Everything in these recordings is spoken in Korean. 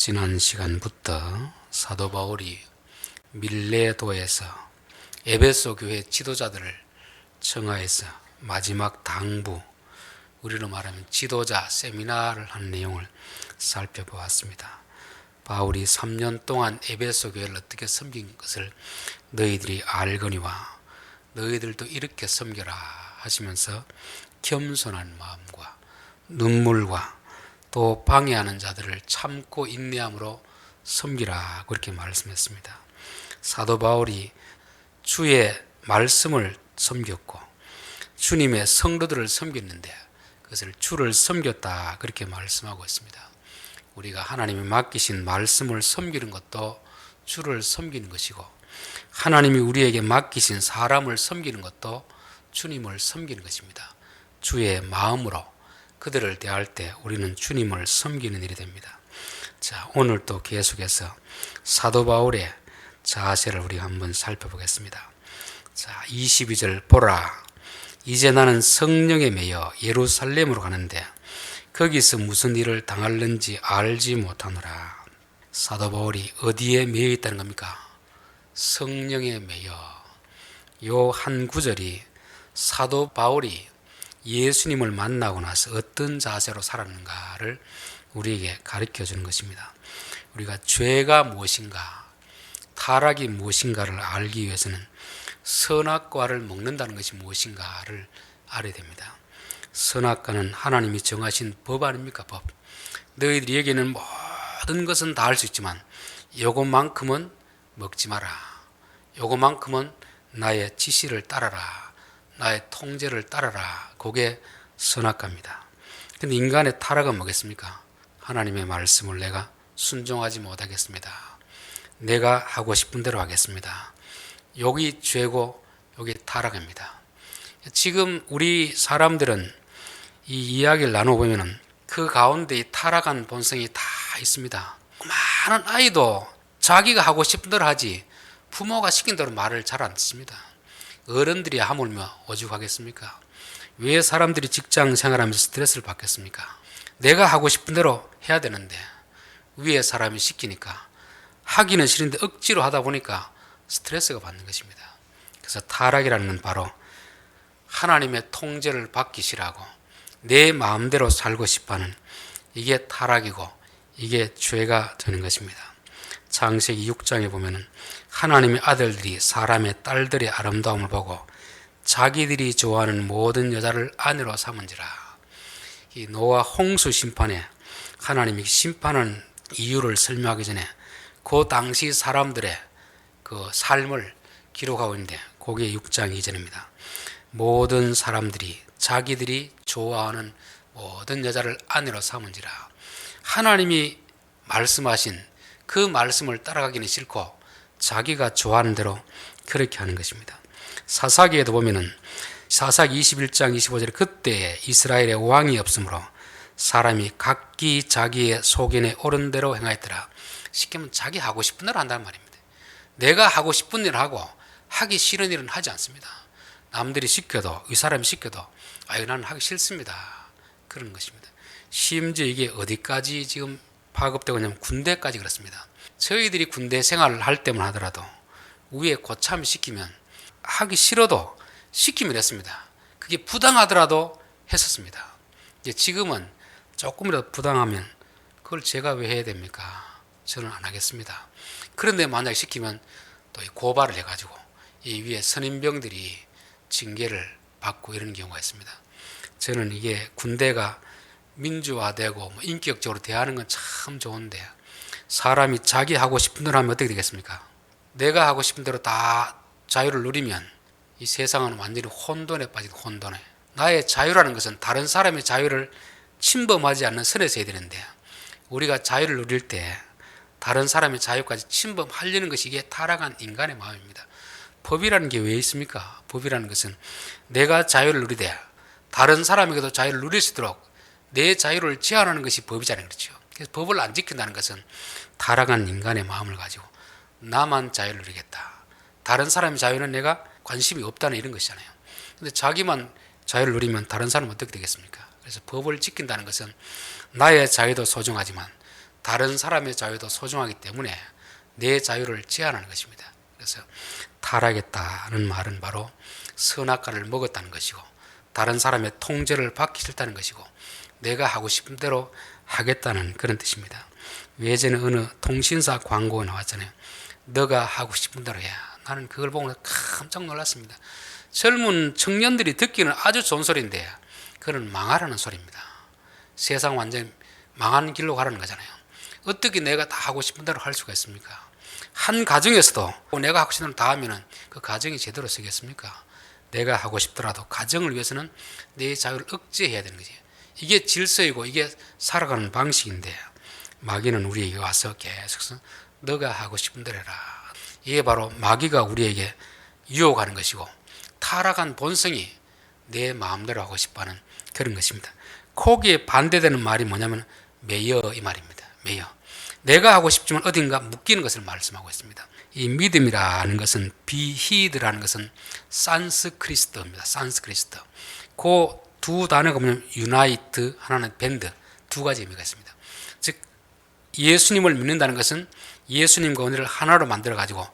지난 시간부터 사도 바울이 밀레도에서 에베소 교회 지도자들을 청하해서 마지막 당부, 우리로 말하면 지도자 세미나를 하는 내용을 살펴보았습니다. 바울이 3년 동안 에베소 교회를 어떻게 섬긴 것을 너희들이 알거니와 너희들도 이렇게 섬겨라 하시면서 겸손한 마음과 눈물과 또 방해하는 자들을 참고 인내함으로 섬기라 그렇게 말씀했습니다. 사도 바울이 주의 말씀을 섬겼고 주님의 성도들을 섬겼는데 그것을 주를 섬겼다 그렇게 말씀하고 있습니다. 우리가 하나님이 맡기신 말씀을 섬기는 것도 주를 섬기는 것이고 하나님이 우리에게 맡기신 사람을 섬기는 것도 주님을 섬기는 것입니다. 주의 마음으로 그들을 대할 때 우리는 주님을 섬기는 일이 됩니다. 자, 오늘 또 계속해서 사도 바울의 자세를 우리가 한번 살펴보겠습니다. 자, 22절 보라. 이제 나는 성령에 매여 예루살렘으로 가는데 거기서 무슨 일을 당할는지 알지 못하노라. 사도 바울이 어디에 매여 있다는 겁니까? 성령에 매여. 요 한 구절이 사도 바울이 예수님을 만나고 나서 어떤 자세로 살았는가를 우리에게 가르쳐 주는 것입니다. 우리가 죄가 무엇인가, 타락이 무엇인가를 알기 위해서는 선악과를 먹는다는 것이 무엇인가를 알아야 됩니다. 선악과는 하나님이 정하신 법 아닙니까? 법. 너희들이 여기는 모든 것은 다 할 수 있지만 요것만큼은 먹지 마라. 요것만큼은 나의 지시를 따라라. 나의 통제를 따라라. 그게 선악과입니다. 근데 인간의 타락은 뭐겠습니까? 하나님의 말씀을 내가 순종하지 못하겠습니다. 내가 하고 싶은 대로 하겠습니다. 여기 죄고 여기 타락입니다. 지금 우리 사람들은 이 이야기를 나눠보면 그 가운데 이 타락한 본성이 다 있습니다. 많은 아이도 자기가 하고 싶은 대로 하지 부모가 시킨 대로 말을 잘 안 듣습니다. 어른들이 하물며 오죽하겠습니까? 왜 사람들이 직장 생활하면서 스트레스를 받겠습니까? 내가 하고 싶은 대로 해야 되는데 위에 사람이 시키니까 하기는 싫은데 억지로 하다 보니까 스트레스가 받는 것입니다. 그래서 타락이라는 건 바로 하나님의 통제를 받기 싫어하고 내 마음대로 살고 싶어하는 이게 타락이고 이게 죄가 되는 것입니다. 창세기 6장에 보면은 하나님의 아들들이 사람의 딸들의 아름다움을 보고 자기들이 좋아하는 모든 여자를 아내로 삼은지라. 이 노아 홍수 심판에 하나님이 심판하는 이유를 설명하기 전에 그 당시 사람들의 그 삶을 기록하고 있는데 그게 6장 이전입니다. 모든 사람들이 자기들이 좋아하는 모든 여자를 아내로 삼은지라. 하나님이 말씀하신 그 말씀을 따라가기는 싫고 자기가 좋아하는 대로 그렇게 하는 것입니다. 사사기에도 보면은 사사기 21장 25절에 그때에 이스라엘에 왕이 없으므로 사람이 각기 자기의 소견에 옳은 대로 행하였더라. 쉽게 말하면 자기 하고 싶은 대로 한다는 말입니다. 내가 하고 싶은 일을 하고 하기 싫은 일은 하지 않습니다. 남들이 시켜도 이 사람이 시켜도 아유 나는 하기 싫습니다. 그런 것입니다. 심지어 이게 어디까지 지금 파급되고 있냐면 군대까지 그렇습니다. 저희들이 군대 생활을 할 때만 하더라도 위에 고참이 시키면 하기 싫어도 시키면 했습니다. 그게 부당하더라도 했었습니다. 이제 지금은 조금이라도 부당하면 그걸 제가 왜 해야 됩니까? 저는 안 하겠습니다. 그런데 만약에 시키면 또 고발을 해가지고 이 위에 선임병들이 징계를 받고 이런 경우가 있습니다. 저는 이게 군대가 민주화되고 인격적으로 대하는 건 참 좋은데 사람이 자기 하고 싶은 대로 하면 어떻게 되겠습니까? 내가 하고 싶은 대로 다 자유를 누리면 이 세상은 완전히 혼돈에 빠진 혼돈에. 나의 자유라는 것은 다른 사람의 자유를 침범하지 않는 선에서 해야 되는데 우리가 자유를 누릴 때 다른 사람의 자유까지 침범하려는 것이 이게 타락한 인간의 마음입니다. 법이라는 게 왜 있습니까? 법이라는 것은 내가 자유를 누리되 다른 사람에게도 자유를 누릴 수 있도록 내 자유를 제한하는 것이 법이잖아요. 그렇죠? 그래서 법을 안 지킨다는 것은 타락한 인간의 마음을 가지고 나만 자유를 누리겠다. 다른 사람의 자유는 내가 관심이 없다는 이런 것이잖아요. 근데 자기만 자유를 누리면 다른 사람은 어떻게 되겠습니까? 그래서 법을 지킨다는 것은 나의 자유도 소중하지만 다른 사람의 자유도 소중하기 때문에 내 자유를 제한하는 것입니다. 그래서 타락했다는 말은 바로 선악과를 먹었다는 것이고 다른 사람의 통제를 받기 싫다는 것이고 내가 하고 싶은 대로 하겠다는 그런 뜻입니다. 예전에 어느 통신사 광고가 나왔잖아요. 너가 하고 싶은 대로 해. 나는 그걸 보고 깜짝 놀랐습니다. 젊은 청년들이 듣기는 아주 좋은 소리인데 그건 망하라는 소리입니다. 세상 완전히 망하는 길로 가라는 거잖아요. 어떻게 내가 다 하고 싶은 대로 할 수가 있습니까? 한 가정에서도 내가 하고 싶은 대로 다 하면 그 가정이 제대로 서겠습니까? 내가 하고 싶더라도 가정을 위해서는 내 자유를 억제해야 되는 거지. 이게 질서이고 이게 살아가는 방식인데 마귀는 우리에게 와서 계속 너가 하고 싶은 대로 해라. 이게 바로 마귀가 우리에게 유혹하는 것이고 타락한 본성이 내 마음대로 하고 싶어하는 그런 것입니다. 거기에 반대되는 말이 뭐냐면 매여 이 말입니다. 매여. 내가 하고 싶지만 어딘가 묶이는 것을 말씀하고 있습니다. 이 믿음이라는 것은 비히드라는 것은 산스크리스트입니다. 산스크리스트. 그 두 단어가 뭐냐면 유나이트, 하나는 밴드, 두 가지 의미가 있습니다. 즉 예수님을 믿는다는 것은 예수님과 은혜를 하나로 만들어 가지고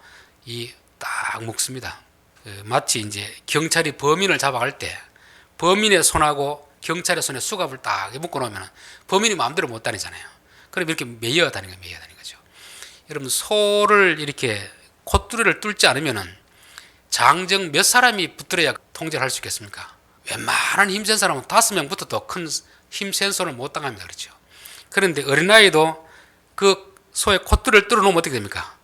이 딱 묶습니다. 마치 이제 경찰이 범인을 잡아갈 때 범인의 손하고 경찰의 손에 수갑을 딱 묶어 놓으면 범인이 마음대로 못 다니잖아요. 그럼 이렇게 매여 다니는 거예요. 매여 다니는 거죠. 여러분 소를 이렇게 콧뚜레를 뚫지 않으면은 장정 몇 사람이 붙들어야 통제를 할 수 있겠습니까? 웬만한 힘센 사람은 5명부터 더 큰 힘센 소를 못 당합니다. 그렇죠. 그런데 어린아이도 그 소의 콧뚜레를 뚫어놓으면 어떻게 됩니까?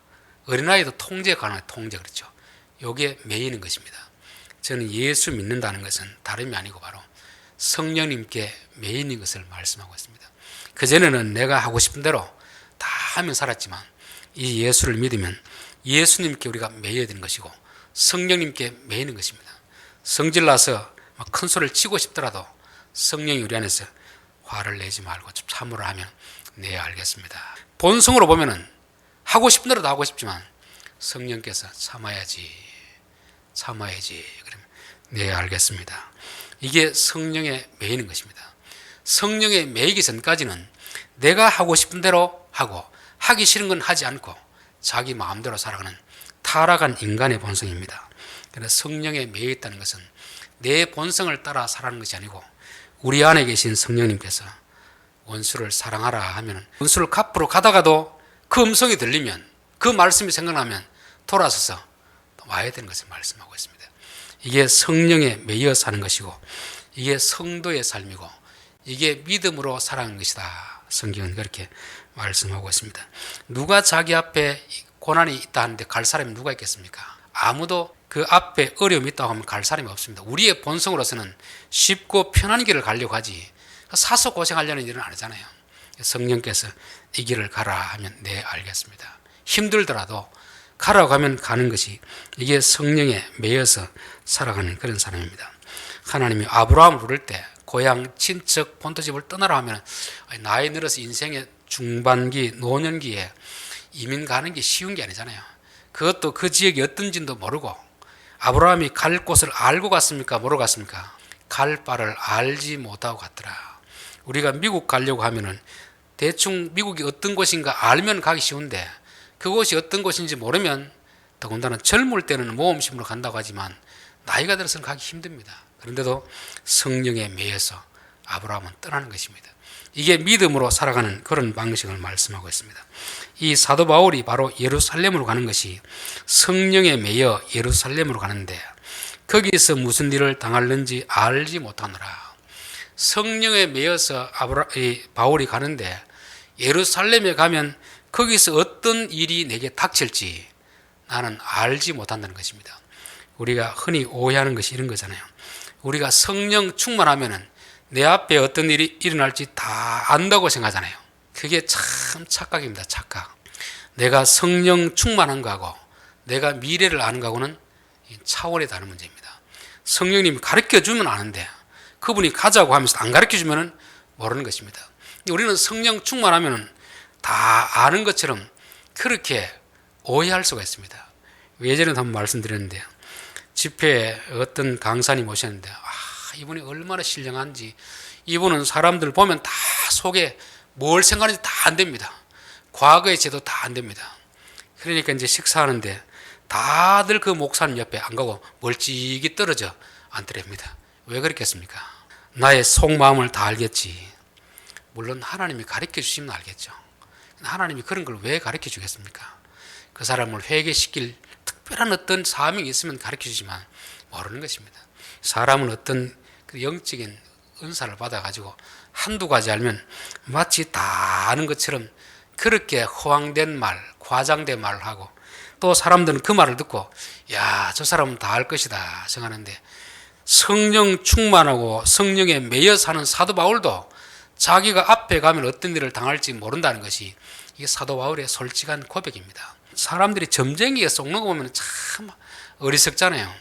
어린아이도 통제 가능해요. 통제. 그렇죠. 요게 매이는 것입니다. 저는 예수 믿는다는 것은 다름이 아니고 바로 성령님께 매이는 것을 말씀하고 있습니다. 그전에는 내가 하고 싶은 대로 다 하면 살았지만 이 예수를 믿으면 예수님께 우리가 매여야 되는 것이고 성령님께 매이는 것입니다. 성질나서 큰 소리를 치고 싶더라도 성령이 우리 안에서 화를 내지 말고 참으로 하면 네 알겠습니다. 본성으로 보면은 하고 싶은 대로 다 하고 싶지만 성령께서 참아야지 그러면 네 알겠습니다. 이게 성령에 매이는 것입니다. 성령에 매이기 전까지는 내가 하고 싶은 대로 하고 하기 싫은 건 하지 않고 자기 마음대로 살아가는 타락한 인간의 본성입니다. 그래서 성령에 매여 있다는 것은 내 본성을 따라 살아가는 것이 아니고 우리 안에 계신 성령님께서 원수를 사랑하라 하면 원수를 갚으러 가다가도 그 음성이 들리면 그 말씀이 생각나면 돌아서서 와야 되는 것을 말씀하고 있습니다. 이게 성령에 매여 사는 것이고 이게 성도의 삶이고 이게 믿음으로 살아가는 것이다. 성경은 그렇게 말씀하고 있습니다. 누가 자기 앞에 고난이 있다 하는데 갈 사람이 누가 있겠습니까? 아무도 그 앞에 어려움이 있다고 하면 갈 사람이 없습니다. 우리의 본성으로서는 쉽고 편한 길을 가려고 하지 사서 고생하려는 일은 안 하잖아요. 성령께서 이 길을 가라 하면 네 알겠습니다. 힘들더라도 가라고 하면 가는 것이 이게 성령에 매여서 살아가는 그런 사람입니다. 하나님이 아브라함을 부를 때 고향 친척 본토집을 떠나라 하면 나이 들어서 인생의 중반기 노년기에 이민 가는 게 쉬운 게 아니잖아요. 그것도 그 지역이 어떤지도 모르고 아브라함이 갈 곳을 알고 갔습니까? 모르고 갔습니까? 갈 바를 알지 못하고 갔더라. 우리가 미국 가려고 하면은 대충 미국이 어떤 곳인가 알면 가기 쉬운데 그곳이 어떤 곳인지 모르면 더군다나 젊을 때는 모험심으로 간다고 하지만 나이가 들어서는 가기 힘듭니다. 그런데도 성령에 매여서 아브라함은 떠나는 것입니다. 이게 믿음으로 살아가는 그런 방식을 말씀하고 있습니다. 이 사도 바울이 바로 예루살렘으로 가는 것이 성령에 매여 예루살렘으로 가는데 거기서 무슨 일을 당할는지 알지 못하느라. 성령에 매여서 바울이 가는데 예루살렘에 가면 거기서 어떤 일이 내게 닥칠지 나는 알지 못한다는 것입니다. 우리가 흔히 오해하는 것이 이런 거잖아요. 우리가 성령 충만하면은 내 앞에 어떤 일이 일어날지 다 안다고 생각하잖아요. 그게 참 착각입니다. 착각. 내가 성령 충만한 거하고 내가 미래를 아는 거하고는 차원이 다른 문제입니다. 성령님이 가르쳐주면 아는데 그분이 가자고 하면서 안 가르쳐주면 모르는 것입니다. 우리는 성령 충만하면 다 아는 것처럼 그렇게 오해할 수가 있습니다. 예전에 한번 말씀드렸는데요. 집회에 어떤 강사님 오셨는데 이분이 얼마나 신령한지 이분은 사람들 보면 다 속에 뭘 생각하는지 다 안 됩니다. 과거의 제도 다 안 됩니다. 그러니까 이제 식사하는데 다들 그 목사님 옆에 안 가고 멀찍이 떨어져 앉더랍니다. 왜 그랬겠습니까? 나의 속마음을 다 알겠지. 물론 하나님이 가르쳐 주시면 알겠죠. 하나님이 그런 걸 왜 가르쳐 주겠습니까? 그 사람을 회개시킬 특별한 어떤 사명이 있으면 가르쳐 주지만 모르는 것입니다. 사람은 어떤 그 영적인 은사를 받아가지고 한두 가지 알면 마치 다 아는 것처럼 그렇게 허황된 말, 과장된 말을 하고, 또 사람들은 그 말을 듣고 야, 저 사람은 다 알 것이다 생각하는데, 성령 충만하고 성령에 매여 사는 사도 바울도 자기가 앞에 가면 어떤 일을 당할지 모른다는 것이 이게 사도 바울의 솔직한 고백입니다. 사람들이 점쟁이에 속는 거 보면 참 어리석잖아요.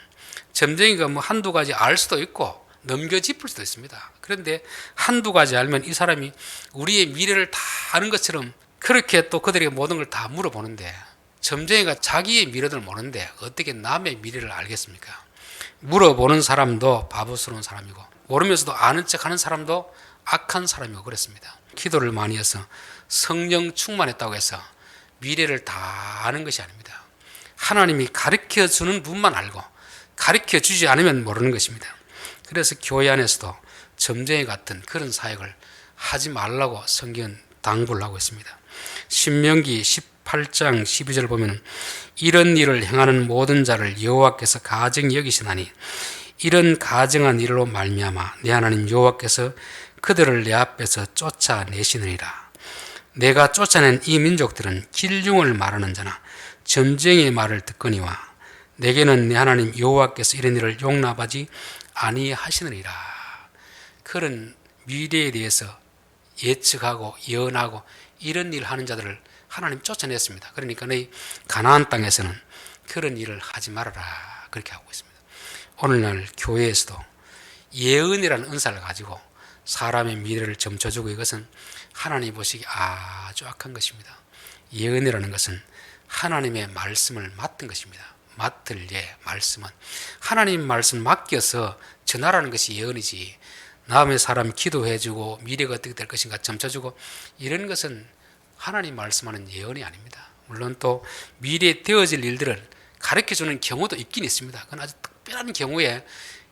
점쟁이가 뭐 한두 가지 알 수도 있고 넘겨짚을 수도 있습니다. 그런데 한두 가지 알면 이 사람이 우리의 미래를 다 아는 것처럼 그렇게 또 그들에게 모든 걸 다 물어보는데, 점쟁이가 자기의 미래를 모르는데 어떻게 남의 미래를 알겠습니까? 물어보는 사람도 바보스러운 사람이고, 모르면서도 아는 척하는 사람도 악한 사람이고 그렇습니다. 기도를 많이 해서 성령 충만했다고 해서 미래를 다 아는 것이 아닙니다. 하나님이 가르쳐 주는 분만 알고 가르쳐 주지 않으면 모르는 것입니다. 그래서 교회 안에서도 점쟁이 같은 그런 사역을 하지 말라고 성경은 당부를 하고 있습니다. 신명기 18장 12절 보면 이런 일을 행하는 모든 자를 여호와께서 가증히 여기시나니 이런 가증한 일로 말미암아 내 하나님 여호와께서 그들을 내 앞에서 쫓아내시느니라. 내가 쫓아낸 이 민족들은 길흉을 말하는 자나 점쟁이의 말을 듣거니와 내게는 내 하나님 여호와께서 이런 일을 용납하지 아니하시느니라. 그런 미래에 대해서 예측하고 예언하고 이런 일을 하는 자들을 하나님 쫓아냈습니다. 그러니까 너희 가나안 땅에서는 그런 일을 하지 말아라 그렇게 하고 있습니다. 오늘날 교회에서도 예언이라는 은사를 가지고 사람의 미래를 점쳐주고, 이것은 하나님 보시기 아주 악한 것입니다. 예언이라는 것은 하나님의 말씀을 맡은 것입니다. 맡을 말씀은 하나님 말씀 맡겨서 전하라는 것이 예언이지, 남의 사람 기도해주고 미래가 어떻게 될 것인가 점쳐주고 이런 것은 하나님 말씀하는 예언이 아닙니다. 물론 또 미래에 되어질 일들을 가르쳐주는 경우도 있긴 있습니다. 그건 아주 특별한 경우에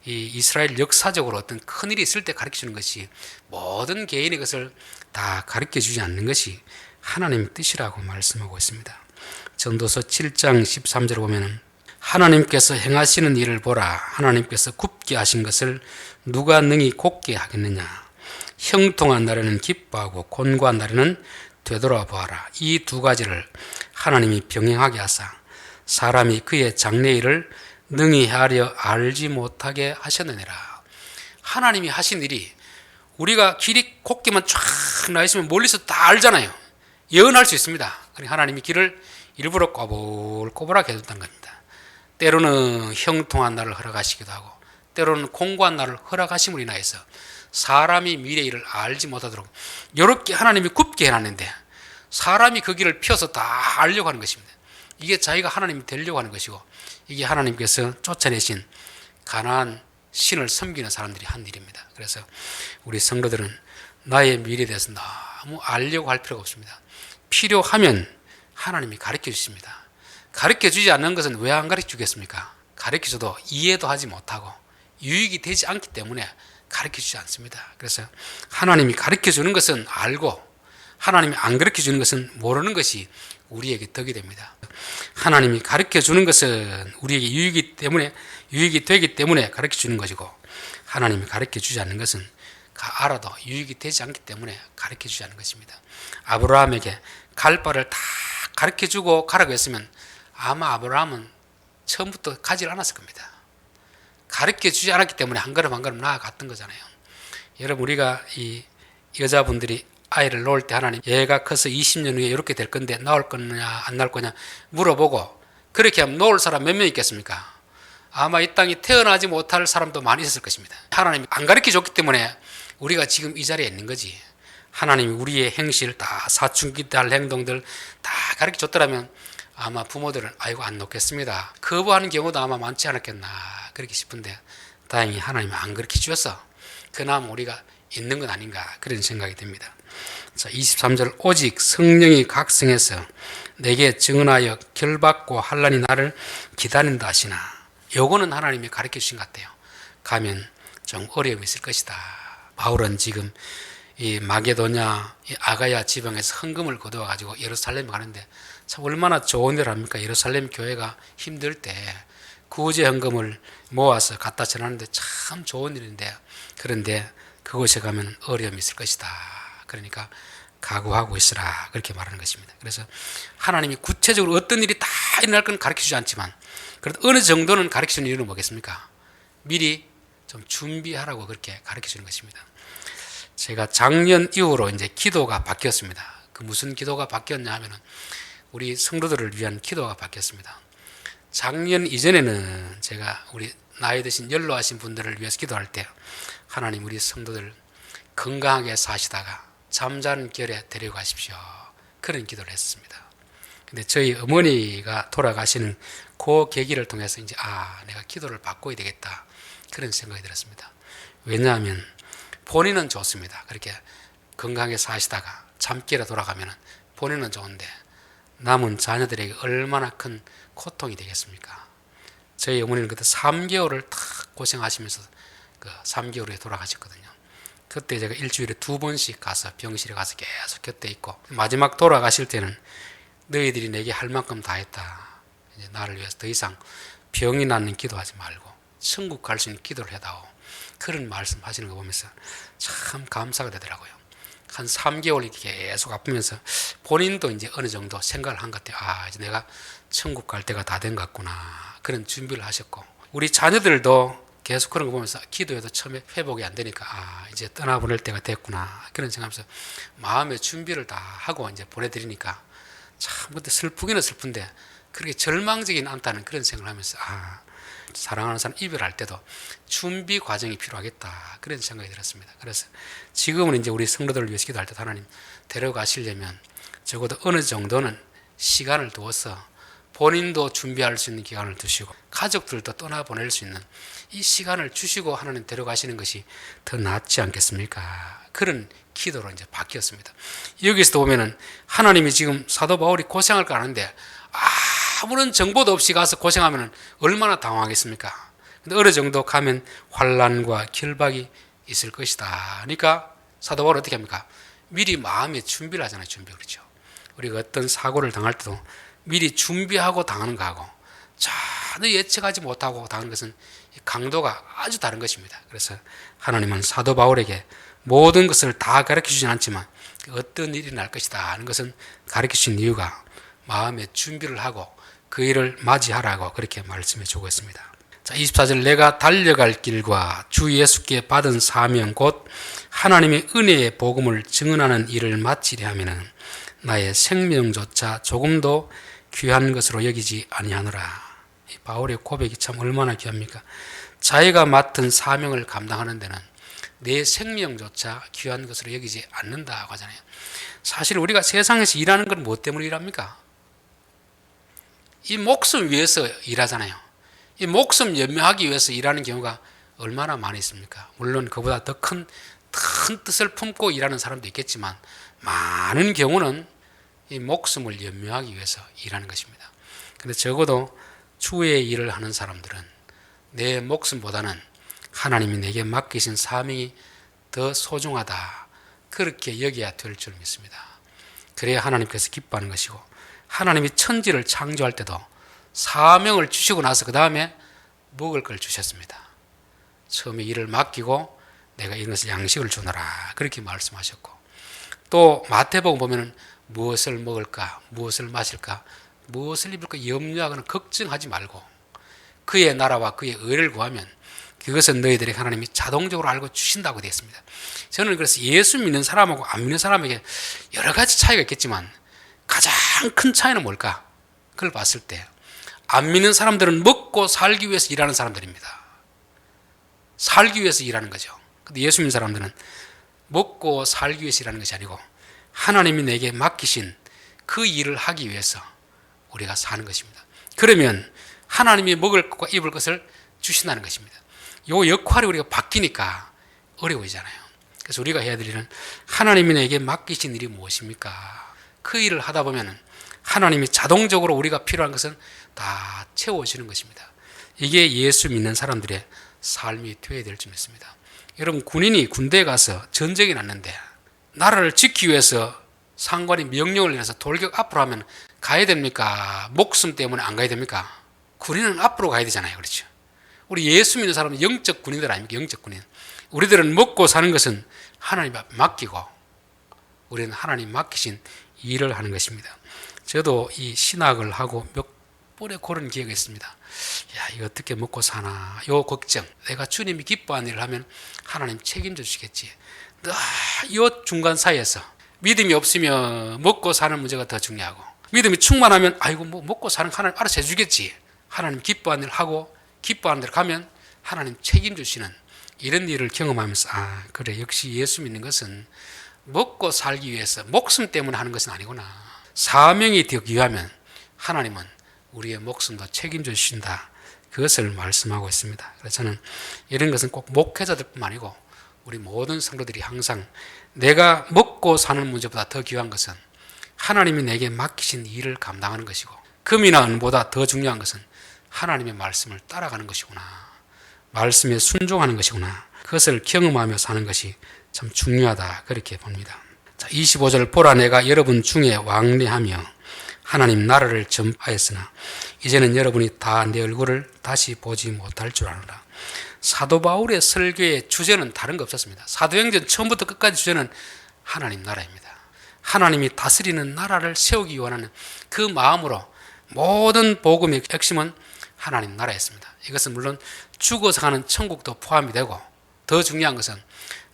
이 이스라엘 역사적으로 어떤 큰일이 있을 때 가르쳐주는 것이, 모든 개인의 것을 다 가르쳐주지 않는 것이 하나님의 뜻이라고 말씀하고 있습니다. 전도서 7장 13절에 보면 하나님께서 행하시는 일을 보라. 하나님께서 굽게 하신 것을 누가 능히 곱게 하겠느냐. 형통한 날에는 기뻐하고 곤고한 날에는 되돌아보아라. 이 두 가지를 하나님이 병행하게 하사 사람이 그의 장래일을 능히 하려 알지 못하게 하셨느니라. 하나님이 하신 일이 우리가 길이 곱게만 쫙 나 있으면 멀리서 다 알잖아요. 예언할 수 있습니다. 하나님이 길을 일부러 꼬불꼬불하게 해줬다는 겁니다. 때로는 형통한 날을 허락하시기도 하고 때로는 공고한 날을 허락하심으로 인하여서 사람이 미래 일을 알지 못하도록 이렇게 하나님이 굽게 해놨는데, 사람이 그 길을 펴서 다 알려고 하는 것입니다. 이게 자기가 하나님이 되려고 하는 것이고, 이게 하나님께서 쫓아내신 가나안 신을 섬기는 사람들이 한 일입니다. 그래서 우리 성도들은 나의 미래에 대해서 너무 알려고 할 필요가 없습니다. 필요하면 하나님이 가르쳐 주십니다. 가르쳐 주지 않는 것은 왜 안 가르쳐 주겠습니까? 가르쳐 줘도 이해도 하지 못하고 유익이 되지 않기 때문에 가르쳐 주지 않습니다. 그래서 하나님이 가르쳐 주는 것은 알고 하나님이 안 가르쳐 주는 것은 모르는 것이 우리에게 덕이 됩니다. 하나님이 가르쳐 주는 것은 우리에게 유익이 되기 때문에 가르쳐 주는 것이고, 하나님이 가르쳐 주지 않는 것은 알아도 유익이 되지 않기 때문에 가르쳐 주지 않는 것입니다. 아브라함에게 갈 바를 다 가르쳐 주고 가라고 했으면 아마 아브라함은 처음부터 가지 않았을 겁니다. 가르쳐 주지 않았기 때문에 한 걸음 한 걸음 나아갔던 거잖아요. 여러분, 우리가 이 여자분들이 아이를 놓을 때 하나님 얘가 커서 20년 후에 이렇게 될 건데 나올 거냐 안 나올 거냐 물어보고 그렇게 하면 놓을 사람 몇 명 있겠습니까? 아마 이 땅에 태어나지 못할 사람도 많이 있었을 것입니다. 하나님이 안 가르쳐 줬기 때문에 우리가 지금 이 자리에 있는 거지. 하나님이 우리의 행실 다 사춘기 때 할 행동들 다 가르쳐 줬더라면 아마 부모들은 아이고 안 놓겠습니다 거부하는 경우도 아마 많지 않았겠나 그렇게 싶은데, 다행히 하나님이 안 가르쳐 주셔서 그나마 우리가 있는 건 아닌가 그런 생각이 듭니다. 자, 23절 오직 성령이 각성해서 내게 증언하여 결박과 환난이 나를 기다린다 하시나. 요거는 하나님이 가르쳐 주신 것 같아요. 가면 좀 어려움이 있을 것이다. 바울은 지금 이 마게도냐, 이 아가야 지방에서 헌금을 거두어 가지고 예루살렘에 가는데 참 얼마나 좋은 일 합니까? 예루살렘 교회가 힘들 때 구제 헌금을 모아서 갖다 전하는데 참 좋은 일인데, 그런데 그곳에 가면 어려움이 있을 것이다. 그러니까 각오하고 있으라, 그렇게 말하는 것입니다. 그래서 하나님이 구체적으로 어떤 일이 다 일어날 건 가르쳐주지 않지만 그래도 어느 정도는 가르쳐주는 이유는 뭐겠습니까? 미리 좀 준비하라고 그렇게 가르쳐주는 것입니다. 제가 작년 이후로 이제 기도가 바뀌었습니다. 그 무슨 기도가 바뀌었냐 하면은 우리 성도들을 위한 기도가 바뀌었습니다. 작년 이전에는 제가 우리 나이 드신 연로하신 분들을 위해서 기도할 때 하나님 우리 성도들 건강하게 사시다가 잠자는 결에 데려가십시오, 그런 기도를 했습니다. 근데 저희 어머니가 돌아가시는 그 계기를 통해서 이제 내가 기도를 바꿔야 되겠다, 그런 생각이 들었습니다. 왜냐하면 본인은 좋습니다. 그렇게 건강하게 사시다가 잠결에 돌아가면 본인은 좋은데 남은 자녀들에게 얼마나 큰 고통이 되겠습니까? 저희 어머니는 그때 3개월을 다 고생하시면서 그 3개월 후에 돌아가셨거든요. 그때 제가 일주일에 2번씩 가서 병실에 가서 계속 곁에 있고, 마지막 돌아가실 때는 너희들이 내게 할 만큼 다 했다. 이제 나를 위해서 더 이상 병이 낫는 기도하지 말고 천국 갈 수 있는 기도를 해다오, 그런 말씀 하시는 거 보면서 참 감사가 되더라고요. 한 3개월 이렇게 계속 아프면서 본인도 이제 어느 정도 생각을 한 것 같아요. 이제 내가 천국 갈 때가 다 된 것 같구나, 그런 준비를 하셨고, 우리 자녀들도 계속 그런 거 보면서 기도해도 처음에 회복이 안 되니까 이제 떠나보낼 때가 됐구나, 그런 생각하면서 마음의 준비를 다 하고 이제 보내드리니까 참 그때 슬프기는 슬픈데 그렇게 절망적이진 않다는 그런 생각을 하면서 사랑하는 사람 이별할 때도 준비 과정이 필요하겠다, 그런 생각이 들었습니다. 그래서 지금은 이제 우리 성도들을 위해서 기도할 때 하나님 데려가시려면 적어도 어느 정도는 시간을 두어서 본인도 준비할 수 있는 기간을 두시고 가족들도 떠나보낼 수 있는 이 시간을 주시고 하나님 데려가시는 것이 더 낫지 않겠습니까? 그런 기도로 이제 바뀌었습니다. 여기서도 보면은 하나님이 지금 사도 바울이 고생할 거 아는데 아무런 정보도 없이 가서 고생하면 얼마나 당황하겠습니까? 근데 어느 정도 가면 환난과 결박이 있을 것이다. 그러니까 사도 바울은 어떻게 합니까? 미리 마음의 준비를 하잖아요. 준비, 그렇죠? 우리가 어떤 사고를 당할 때도 미리 준비하고 당하는 거하고 전혀 예측하지 못하고 당하는 것은 강도가 아주 다른 것입니다. 그래서 하나님은 사도 바울에게 모든 것을 다 가르쳐 주진 않지만 어떤 일이 날 것이다 하는 것은 가르쳐 주신 이유가 마음의 준비를 하고 그 일을 맞이하라고 그렇게 말씀해 주고 있습니다. 자, 24절 내가 달려갈 길과 주 예수께 받은 사명 곧 하나님의 은혜의 복음을 증언하는 일을 마치려 하면은 나의 생명조차 조금도 귀한 것으로 여기지 아니하노라. 바울의 고백이 참 얼마나 귀합니까? 자기가 맡은 사명을 감당하는 데는 내 생명조차 귀한 것으로 여기지 않는다고 하잖아요. 사실 우리가 세상에서 일하는 건 뭐 때문에 일합니까? 이 목숨 위해서 일하잖아요. 이 목숨 연명하기 위해서 일하는 경우가 얼마나 많이 있습니까? 물론 그보다 더 큰 뜻을 품고 일하는 사람도 있겠지만 많은 경우는 이 목숨을 연명하기 위해서 일하는 것입니다. 그런데 적어도 주의 일을 하는 사람들은 내 목숨보다는 하나님이 내게 맡기신 사명이 더 소중하다, 그렇게 여겨야 될 줄 믿습니다. 그래야 하나님께서 기뻐하는 것이고, 하나님이 천지를 창조할 때도 사명을 주시고 나서 그 다음에 먹을 걸 주셨습니다. 처음에 일을 맡기고 내가 이것을 양식을 주노라, 그렇게 말씀하셨고, 또 마태복음 보면은 무엇을 먹을까, 무엇을 마실까, 무엇을 입을까 염려하거나 걱정하지 말고 그의 나라와 그의 의를 구하면 그것은 너희들에게 하나님이 자동적으로 알고 주신다고 되어 있습니다. 저는 그래서 예수 믿는 사람하고 안 믿는 사람에게 여러 가지 차이가 있겠지만 가장 큰 차이는 뭘까? 그걸 봤을 때 안 믿는 사람들은 먹고 살기 위해서 일하는 사람들입니다. 살기 위해서 일하는 거죠. 근데 예수 믿는 사람들은 먹고 살기 위해서 일하는 것이 아니고 하나님이 내게 맡기신 그 일을 하기 위해서 우리가 사는 것입니다. 그러면 하나님이 먹을 것과 입을 것을 주신다는 것입니다. 이 역할이 우리가 바뀌니까 어려워지잖아요. 그래서 우리가 해야 될 일은 하나님이 내게 맡기신 일이 무엇입니까? 그 일을 하다 보면 하나님이 자동적으로 우리가 필요한 것은 다 채워주는 것입니다. 이게 예수 믿는 사람들의 삶이 되어야 될 줄 믿습니다. 여러분, 군인이 군대에 가서 전쟁이 났는데 나라를 지키기 위해서 상관이 명령을 내려서 돌격 앞으로 하면 가야 됩니까? 목숨 때문에 안 가야 됩니까? 군인은 앞으로 가야 되잖아요. 그렇죠? 우리 예수 믿는 사람은 영적 군인들 아닙니까? 영적 군인. 우리들은 먹고 사는 것은 하나님 앞에 맡기고 우리는 하나님 맡기신 일을 하는 것입니다. 저도 이 신학을 하고 몇 번의 그런 기회가 있습니다. 야, 이거 어떻게 먹고 사나? 요 걱정. 내가 주님이 기뻐하는 일을 하면 하나님 책임져 주시겠지. 이 중간 사이에서 믿음이 없으면 먹고 사는 문제가 더 중요하고, 믿음이 충만하면 아이고 뭐 먹고 사는 하나님 알아서 해주겠지. 하나님 기뻐하는 일을 하고 기뻐하는 데를 가면 하나님 책임져 주시는 이런 일을 경험하면서 그래, 역시 예수 믿는 것은 먹고 살기 위해서 목숨 때문에 하는 것은 아니구나. 사명이 되기 위하면 하나님은 우리의 목숨도 책임져 주신다. 그것을 말씀하고 있습니다. 그래서 저는 이런 것은 꼭 목회자들뿐만 아니고 우리 모든 성도들이 항상 내가 먹고 사는 문제보다 더 귀한 것은 하나님이 내게 맡기신 일을 감당하는 것이고, 금이나 은보다 더 중요한 것은 하나님의 말씀을 따라가는 것이구나. 말씀에 순종하는 것이구나. 그것을 경험하며 사는 것이 참 중요하다. 그렇게 봅니다. 자, 25절 보라, 내가 여러분 중에 왕래하며 하나님 나라를 전파했으나 이제는 여러분이 다 내 얼굴을 다시 보지 못할 줄 아노라. 사도 바울의 설교의 주제는 다른 거 없었습니다. 사도행전 처음부터 끝까지 주제는 하나님 나라입니다. 하나님이 다스리는 나라를 세우기 원하는 그 마음으로 모든 복음의 핵심은 하나님 나라였습니다. 이것은 물론 죽어서 가는 천국도 포함이 되고, 더 중요한 것은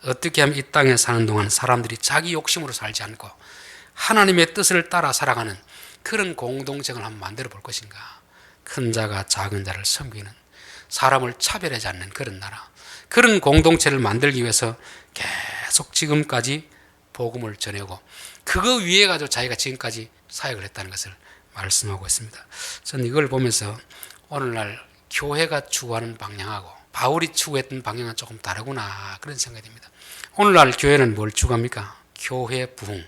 어떻게 하면 이 땅에 사는 동안 사람들이 자기 욕심으로 살지 않고 하나님의 뜻을 따라 살아가는 그런 공동체를 한번 만들어 볼 것인가. 큰 자가 작은 자를 섬기는, 사람을 차별하지 않는 그런 나라, 그런 공동체를 만들기 위해서 계속 지금까지 복음을 전하고 그거 위에 가지고 자기가 지금까지 사역을 했다는 것을 말씀하고 있습니다. 저는 이걸 보면서 오늘날 교회가 추구하는 방향하고 바울이 추구했던 방향은 조금 다르구나, 그런 생각이 듭니다. 오늘날 교회는 뭘 추구합니까? 교회 부흥,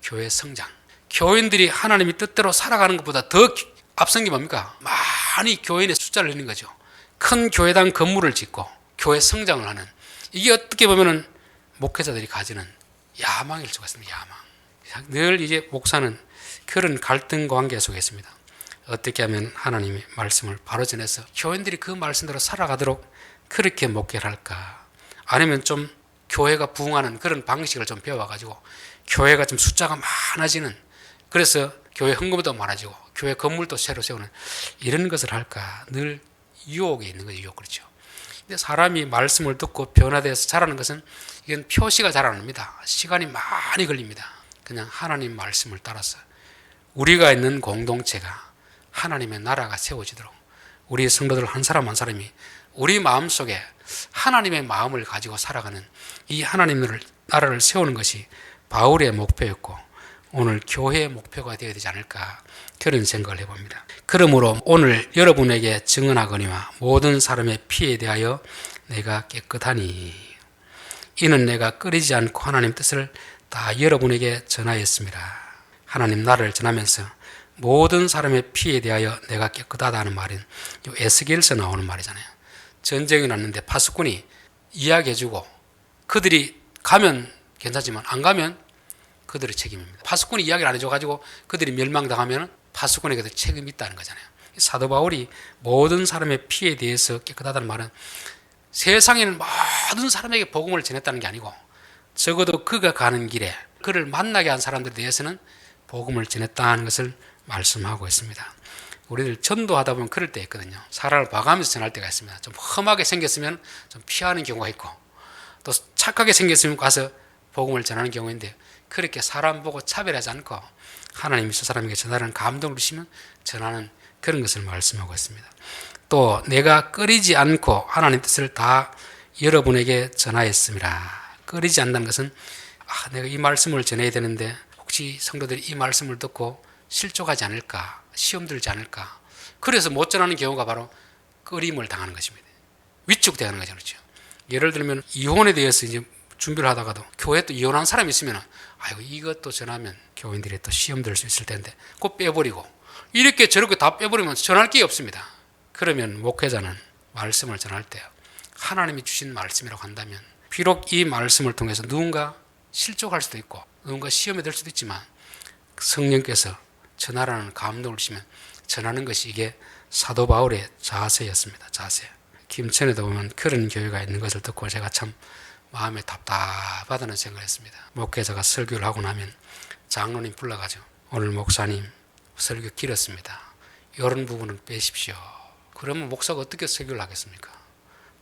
교회 성장. 교인들이 하나님의 뜻대로 살아가는 것보다 더 앞선 게 뭡니까? 많이 교인의 숫자를 늘리는 거죠. 큰 교회당 건물을 짓고 교회 성장을 하는, 이게 어떻게 보면은 목회자들이 가지는 야망일 수가 있습니다. 야망. 늘 이제 목사는 그런 갈등 관계 속에 있습니다. 어떻게 하면 하나님의 말씀을 바로 전해서 교인들이 그 말씀대로 살아가도록 그렇게 목회를 할까? 아니면 좀 교회가 부흥하는 그런 방식을 좀 배워가지고 교회가 좀 숫자가 많아지는, 그래서 교회 헌금도 많아지고 교회 건물도 새로 세우는 이런 것을 할까? 늘 유혹이 있는 거죠. 유혹. 그렇죠. 근데 사람이 말씀을 듣고 변화되어서 자라는 것은 이건 표시가 잘 안 옵니다. 시간이 많이 걸립니다. 그냥 하나님 말씀을 따라서 우리가 있는 공동체가 하나님의 나라가 세워지도록 우리 성도들 한 사람 한 사람이 우리 마음속에 하나님의 마음을 가지고 살아가는 이 하나님의 나라를 세우는 것이 바울의 목표였고 오늘 교회의 목표가 되어야 되지 않을까, 그런 생각을 해봅니다. 그러므로 오늘 여러분에게 증언하거니와 모든 사람의 피에 대하여 내가 깨끗하니 이는 내가 끓이지 않고 하나님 뜻을 다 여러분에게 전하였습니다. 하나님 나라를 전하면서 모든 사람의 피에 대하여 내가 깨끗하다는 말은 에스겔서 나오는 말이잖아요. 전쟁이 났는데 파수꾼이 이야기해주고 그들이 가면 괜찮지만 안 가면 그들의 책임입니다. 파수꾼이 이야기를 안 해줘가지고 그들이 멸망당하면 파수꾼에게도 책임이 있다는 거잖아요. 사도 바울이 모든 사람의 피에 대해서 깨끗하다는 말은 세상에는 모든 사람에게 복음을 전했다는 게 아니고 적어도 그가 가는 길에 그를 만나게 한 사람들에 대해서는 복음을 전했다는 것을 말씀하고 있습니다. 우리들 전도하다 보면 그럴 때 있거든요. 사람을 봐가면서 전할 때가 있습니다. 좀 험하게 생겼으면 좀 피하는 경우가 있고 또 착하게 생겼으면 가서 복음을 전하는 경우인데, 그렇게 사람 보고 차별하지 않고 하나님이 저 사람에게 전하는 감동을 주시면 전하는 그런 것을 말씀하고 있습니다. 또 내가 끓이지 않고 하나님 뜻을 다 여러분에게 전하였습니다. 끓이지 않는다는 것은 내가 이 말씀을 전해야 되는데 혹시 성도들이 이 말씀을 듣고 실족하지 않을까, 시험 들지 않을까, 그래서 못 전하는 경우가 바로 끓임을 당하는 것입니다. 위축되는 거죠. 그렇죠. 예를 들면 이혼에 대해서 이제 준비를 하다가도 교회 또 이혼한 사람이 있으면 아이고 이것도 전하면 교인들이 또 시험 들 수 있을 텐데 그거 빼버리고 이렇게 저렇게 다 빼버리면 전할 게 없습니다. 그러면 목회자는 말씀을 전할 때 하나님이 주신 말씀이라고 한다면 비록 이 말씀을 통해서 누군가 실족할 수도 있고 누군가 시험에 들 수도 있지만 성령께서 전하라는 감동을 주시면 전하는 것이 이게 사도 바울의 자세였습니다. 자세. 김천에도 보면 그런 교회가 있는 것을 듣고 제가 참 마음에 답답하다는 생각을 했습니다. 목회자가 설교를 하고 나면 장로님 불러가지고 오늘 목사님 설교 길었습니다. 이런 부분은 빼십시오. 그러면 목사가 어떻게 설교를 하겠습니까?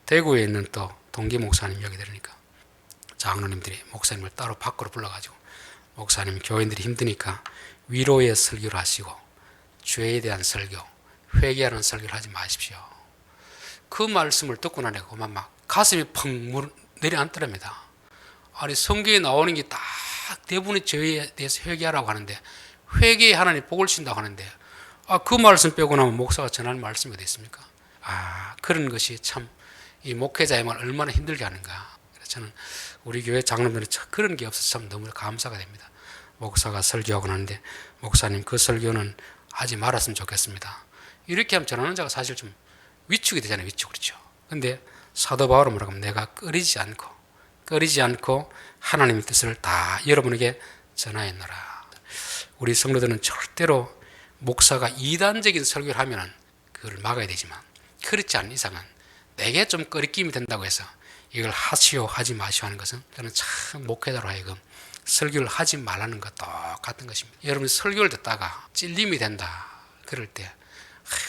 대구에 있는 또 동기 목사님 여기 들으니까 장로님들이 목사님을 따로 밖으로 불러가지고 목사님 교인들이 힘드니까 위로의 설교를 하시고 죄에 대한 설교, 회개하는 설교를 하지 마십시오. 그 말씀을 듣고 나니까 그만 막 가슴이 펑 내려앉더랍니다. 아니 성경에 나오는 게 딱 대부분의 죄에 대해서 회개하라고 하는데 회개에 하나님 복을 주신다고 하는데 그 말씀 빼고 나면 목사가 전하는 말씀이 어디 있습니까? 그런 것이 참 이 목회자의 말 얼마나 힘들게 하는가. 그래서 저는 우리 교회 장로들은 그런 게 없어서 참 너무 감사가 됩니다. 목사가 설교하고 나는데 목사님 그 설교는 하지 말았으면 좋겠습니다. 이렇게 하면 전하는 자가 사실 좀 위축이 되잖아요. 위축. 그렇죠. 근데 사도 바울은 뭐라고 하면 내가 꺼리지 않고 하나님의 뜻을 다 여러분에게 전하였노라. 우리 성도들은 절대로 목사가 이단적인 설교를 하면 그걸 막아야 되지만 그렇지 않은 이상은 내게 좀 꺼리낌이 된다고 해서 이걸 하시오 하지 마시오 하는 것은 저는 참 목회자로 하여금 설교를 하지 말라는 것 똑같은 것입니다. 여러분 설교를 듣다가 찔림이 된다 그럴 때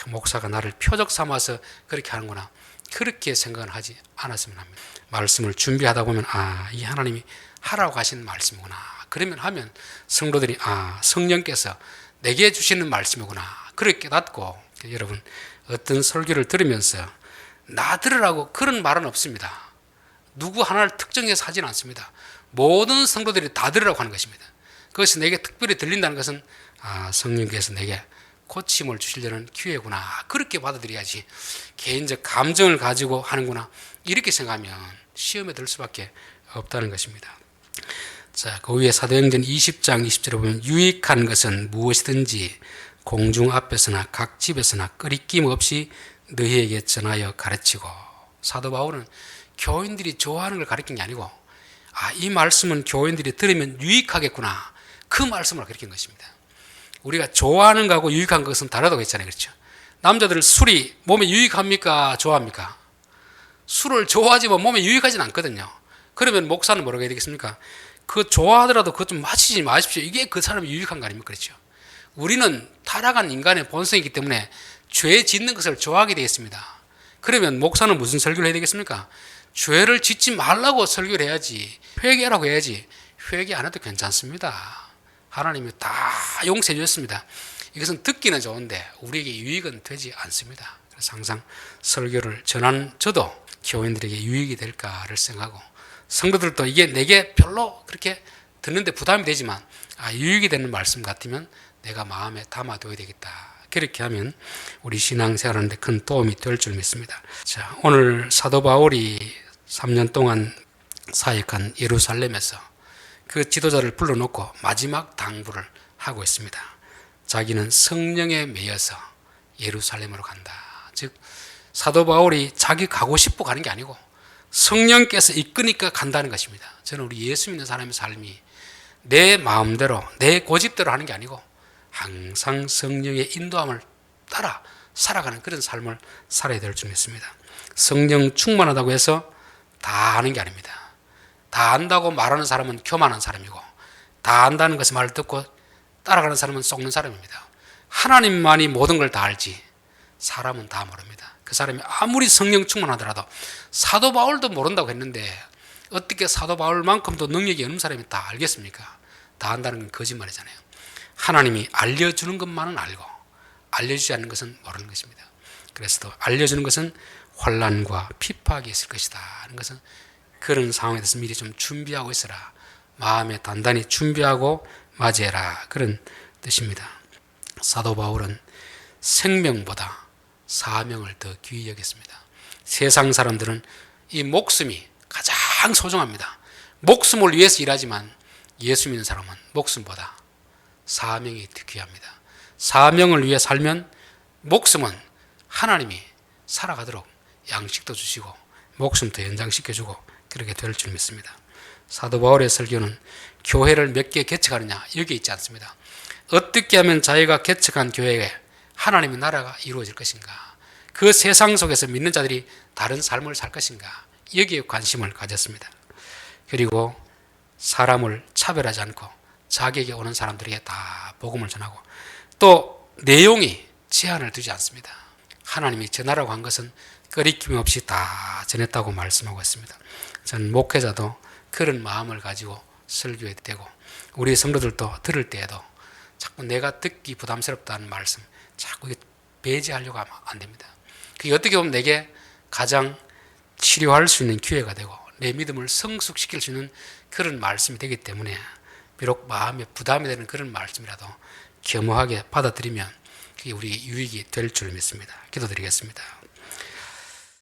목사가 나를 표적 삼아서 그렇게 하는구나 그렇게 생각을 하지 않았으면 합니다. 말씀을 준비하다 보면 이 하나님이 하라고 하시는 말씀이구나. 그러면 하면 성도들이 성령께서 내게 주시는 말씀이구나. 그렇게 깨닫고 여러분 어떤 설교를 들으면서 나 들으라고 그런 말은 없습니다. 누구 하나를 특정해서 하지는 않습니다. 모든 성도들이 다 들으라고 하는 것입니다. 그것이 내게 특별히 들린다는 것은 성령께서 내게 고침을 주시려는 기회구나. 그렇게 받아들여야지 개인적 감정을 가지고 하는구나. 이렇게 생각하면 시험에 들 수밖에 없다는 것입니다. 자, 그 위에 사도행전 20장 20절에 보면 유익한 것은 무엇이든지 공중 앞에서나 각 집에서나 꺼리낌 없이 너희에게 전하여 가르치고. 사도 바울은 교인들이 좋아하는 걸 가르친 게 아니고 이 말씀은 교인들이 들으면 유익하겠구나. 그 말씀을 가르친 것입니다. 우리가 좋아하는 거하고 유익한 것은 다르다고 했잖아요. 그렇죠? 남자들 술이 몸에 유익합니까? 좋아합니까? 술을 좋아하지만 몸에 유익하진 않거든요. 그러면 목사는 뭐라고 해야 되겠습니까? 그 좋아하더라도 그것 좀 마시지 마십시오. 이게 그 사람이 유익한 거 아닙니까? 그렇죠? 우리는 타락한 인간의 본성이기 때문에 죄 짓는 것을 좋아하게 되어 있습니다. 그러면 목사는 무슨 설교를 해야 되겠습니까? 죄를 짓지 말라고 설교를 해야지. 회개하라고 해야지. 회개 안 해도 괜찮습니다. 하나님이 다 용서해 주셨습니다. 이것은 듣기는 좋은데 우리에게 유익은 되지 않습니다. 그래서 항상 설교를 전하는 저도 교인들에게 유익이 될까를 생각하고 성도들도 이게 내게 별로 그렇게 듣는데 부담이 되지만 유익이 되는 말씀 같으면 내가 마음에 담아둬야 되겠다. 그렇게 하면 우리 신앙생활하는데 큰 도움이 될 줄 믿습니다. 자, 오늘 사도 바울이 3년 동안 사역한 예루살렘에서 그 지도자를 불러놓고 마지막 당부를 하고 있습니다. 자기는 성령에 매여서 예루살렘으로 간다. 즉 사도 바울이 자기 가고 싶어 가는 게 아니고 성령께서 이끄니까 간다는 것입니다. 저는 우리 예수 믿는 사람의 삶이 내 마음대로 내 고집대로 하는 게 아니고 항상 성령의 인도함을 따라 살아가는 그런 삶을 살아야 될 줄 믿습니다. 성령 충만하다고 해서 다 아는 게 아닙니다. 다 안다고 말하는 사람은 교만한 사람이고 다 안다는 것의 말을 듣고 따라가는 사람은 속는 사람입니다. 하나님만이 모든 걸 다 알지 사람은 다 모릅니다. 그 사람이 아무리 성령 충만하더라도 사도 바울도 모른다고 했는데 어떻게 사도 바울만큼도 능력이 없는 사람이 다 알겠습니까? 다 안다는 건 거짓말이잖아요. 하나님이 알려주는 것만은 알고 알려주지 않는 것은 모르는 것입니다. 그래서 또 알려주는 것은 환난과 핍박이 있을 것이다 하는 것은 그런 상황에 대해서 미리 좀 준비하고 있어라. 마음에 단단히 준비하고 맞이해라. 그런 뜻입니다. 사도 바울은 생명보다 사명을 더 귀히 여겼습니다. 세상 사람들은 이 목숨이 가장 소중합니다. 목숨을 위해서 일하지만 예수 믿는 사람은 목숨보다 사명이 더 귀합니다. 사명을 위해 살면 목숨은 하나님이 살아가도록 양식도 주시고 목숨도 연장시켜주고 그렇게 될 줄 믿습니다. 사도 바울의 설교는 교회를 몇 개 개척하느냐 여기에 있지 않습니다. 어떻게 하면 자기가 개척한 교회에 하나님의 나라가 이루어질 것인가, 그 세상 속에서 믿는 자들이 다른 삶을 살 것인가, 여기에 관심을 가졌습니다. 그리고 사람을 차별하지 않고 자기에게 오는 사람들에게 다 복음을 전하고, 또 내용이 제한을 두지 않습니다. 하나님이 전하라고 한 것은 꺼리낌 없이 다 전했다고 말씀하고 있습니다. 저는 목회자도 그런 마음을 가지고 설교해야 되고, 우리 성도들도 들을 때에도 자꾸 내가 듣기 부담스럽다는 말씀 자꾸 배제하려고 하면 안 됩니다. 그게 어떻게 보면 내게 가장 치료할 수 있는 기회가 되고 내 믿음을 성숙시킬 수 있는 그런 말씀이 되기 때문에, 비록 마음에 부담이 되는 그런 말씀이라도 겸허하게 받아들이면 그게 우리 유익이 될 줄 믿습니다. 기도드리겠습니다.